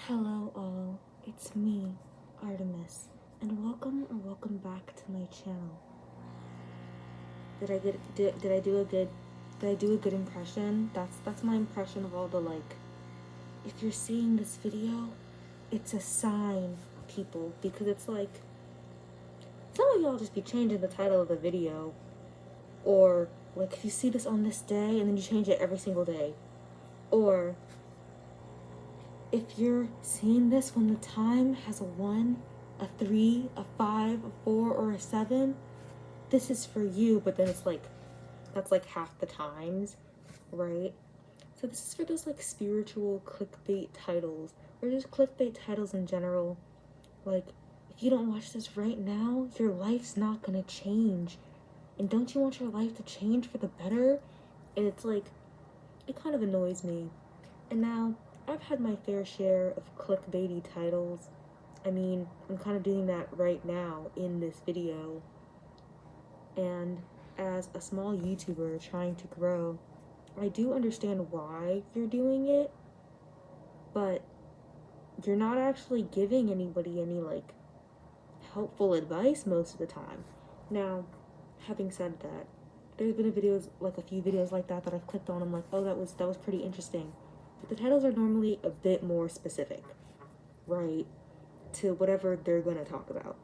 Hello all, it's me, Artemis, and welcome back to my channel. Did I do a good impression? That's my impression of all the if you're seeing this video, it's a sign, people, because it's like some of y'all just be changing the title of the video, or like if you see this on this day and then you change it every single day, or if you're seeing this when the time has a 1, a 3, a 5, a 4, or a 7, this is for you, but then it's like, that's like half the times, right? So this is for those like spiritual clickbait titles, or just clickbait titles in general. Like, if you don't watch this right now, your life's not gonna change. And don't you want your life to change for the better? And it's like, it kind of annoys me. And now, I've had my fair share of clickbaity titles. I mean, I'm kind of doing that right now in this video. And as a small YouTuber trying to grow, I do understand why you're doing it, but you're not actually giving anybody any helpful advice most of the time. Now, having said that, there's been a few videos like that I've clicked on. I'm like, oh, that was pretty interesting. But the titles are normally a bit more specific, right, to whatever they're gonna talk about.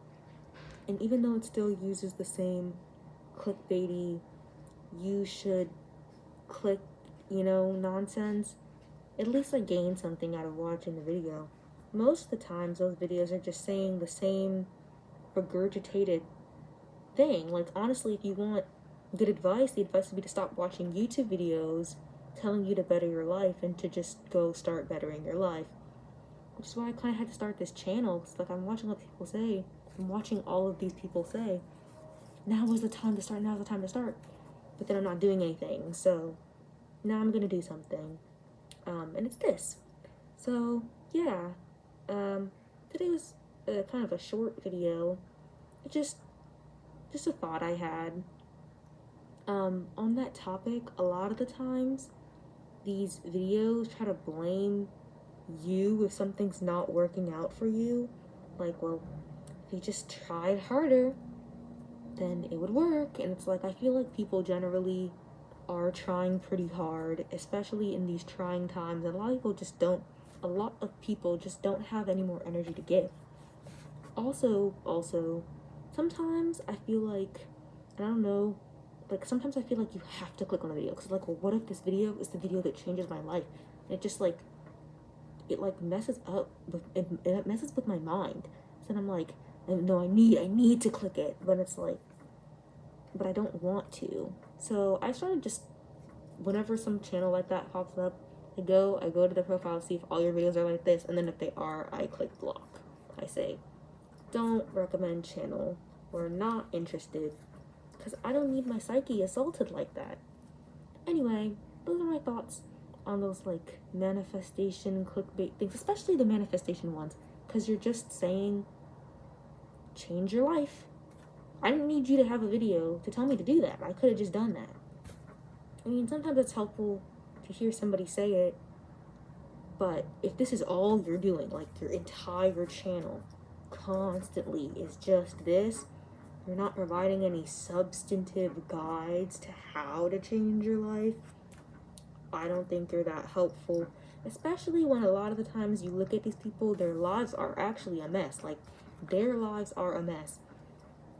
And even though it still uses the same clickbaity, you should click, nonsense, at least I gain something out of watching the video. Most of the times those videos are just saying the same regurgitated thing. Like, honestly, if you want good advice, the advice would be to stop watching YouTube videos telling you to better your life and to just go start bettering your life. Which is why I kind of had to start this channel. It's like I'm watching what people say. I'm watching all of these people say, now's the time to start. But then I'm not doing anything. So now I'm going to do something. And it's this. So, yeah. Today was kind of a short video. It just a thought I had. On that topic, a lot of the times, these videos try to blame you if something's not working out for you. Like, well, if you just tried harder, then it would work. And it's like, I feel like people generally are trying pretty hard, especially in these trying times. And a lot of people just don't have any more energy to give. Also, sometimes I feel like, and I don't know, sometimes I feel like you have to click on a video, because well, what if this video is the video that changes my life? And it just it messes up with, it messes with my mind. So then I'm like, no, I need to click it, but it's like, but I don't want to. So I started just, whenever some channel like that pops up, I go to the profile, see if all your videos are like this, and then if they are, I click block. I say, don't recommend channel, or not interested, because I don't need my psyche assaulted like that. Anyway, those are my thoughts on those manifestation clickbait things, especially the manifestation ones, because you're just saying, change your life. I didn't need you to have a video to tell me to do that. I could have just done that. I mean, sometimes it's helpful to hear somebody say it, but if this is all you're doing, your entire channel constantly is just this, you're not providing any substantive guides to how to change your life, I don't think you're that helpful. Especially when a lot of the times you look at these people, their lives are actually a mess. Their lives are a mess.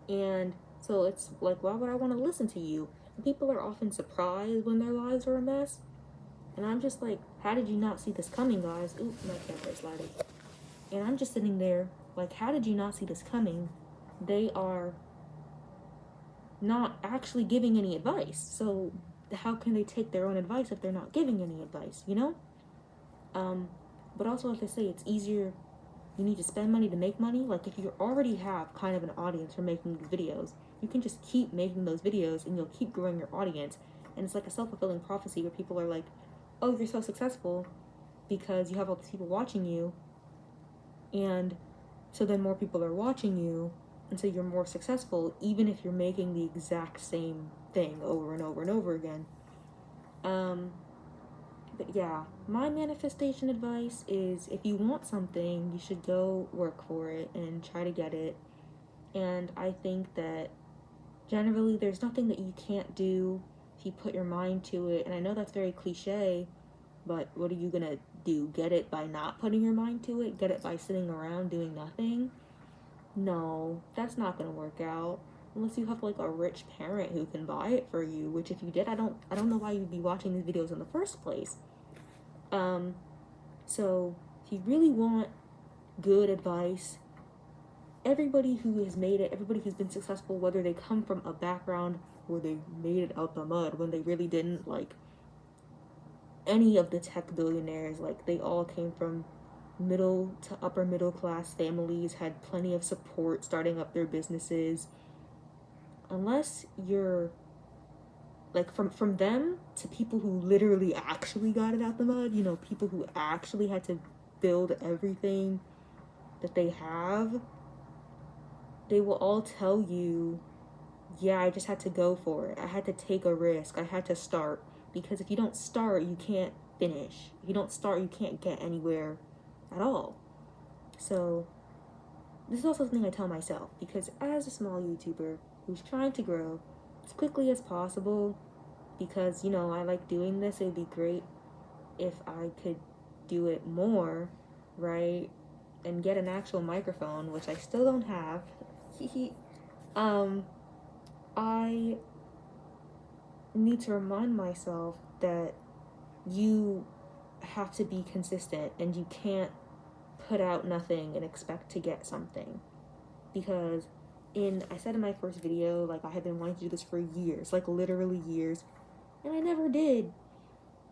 And so it's like, why would I want to listen to you? And people are often surprised when their lives are a mess. And I'm just like, how did you not see this coming, guys? Oop, my camera is sliding. And I'm just sitting there, like, how did you not see this coming? They are not actually giving any advice. So how can they take their own advice if they're not giving any advice, you know? But also, like they say, it's easier, you need to spend money to make money. Like, if you already have kind of an audience for making these videos, you can just keep making those videos and you'll keep growing your audience. And it's like a self-fulfilling prophecy where people are like, oh, you're so successful because you have all these people watching you, and so then more people are watching you, and so you're more successful even if you're making the exact same thing over and over and over again. But yeah, my manifestation advice is if you want something, you should go work for it and try to get it. And I think that generally there's nothing that you can't do if you put your mind to it. And I know that's very cliche, but what are you gonna do? Get it by not putting your mind to it? Get it by sitting around doing nothing? No, that's not gonna work out. Unless you have like a rich parent who can buy it for you, which if you did, I don't know why you'd be watching these videos in the first place. Um, so if you really want good advice, everybody who has made it, everybody who's been successful, whether they come from a background where they made it out the mud when they really didn't, like any of the tech billionaires, like they all came from middle to upper middle class families, had plenty of support starting up their businesses. Unless you're like from them to people who literally actually got it out the mud, you know, people who actually had to build everything that they have, they will all tell you, yeah, I just had to go for it. I had to take a risk. I had to start. Because if you don't start, you can't finish. If you don't start, you can't get anywhere at all. So, this is also something I tell myself. Because as a small YouTuber who's trying to grow as quickly as possible, because, you know, I like doing this, it would be great if I could do it more, right? And get an actual microphone, which I still don't have. I need to remind myself that you have to be consistent and you can't put out nothing and expect to get something. Because I said in my first video, like, I had been wanting to do this for years, like literally years, and I never did.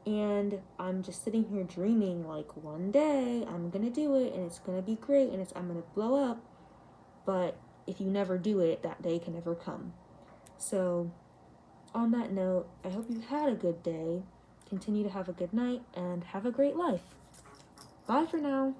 And I'm just sitting here dreaming, like, one day I'm gonna do it and it's gonna be great and I'm gonna blow up. But if you never do it, that day can never come. So on that note, I hope you had a good day, continue to have a good night, and have a great life. Bye for now.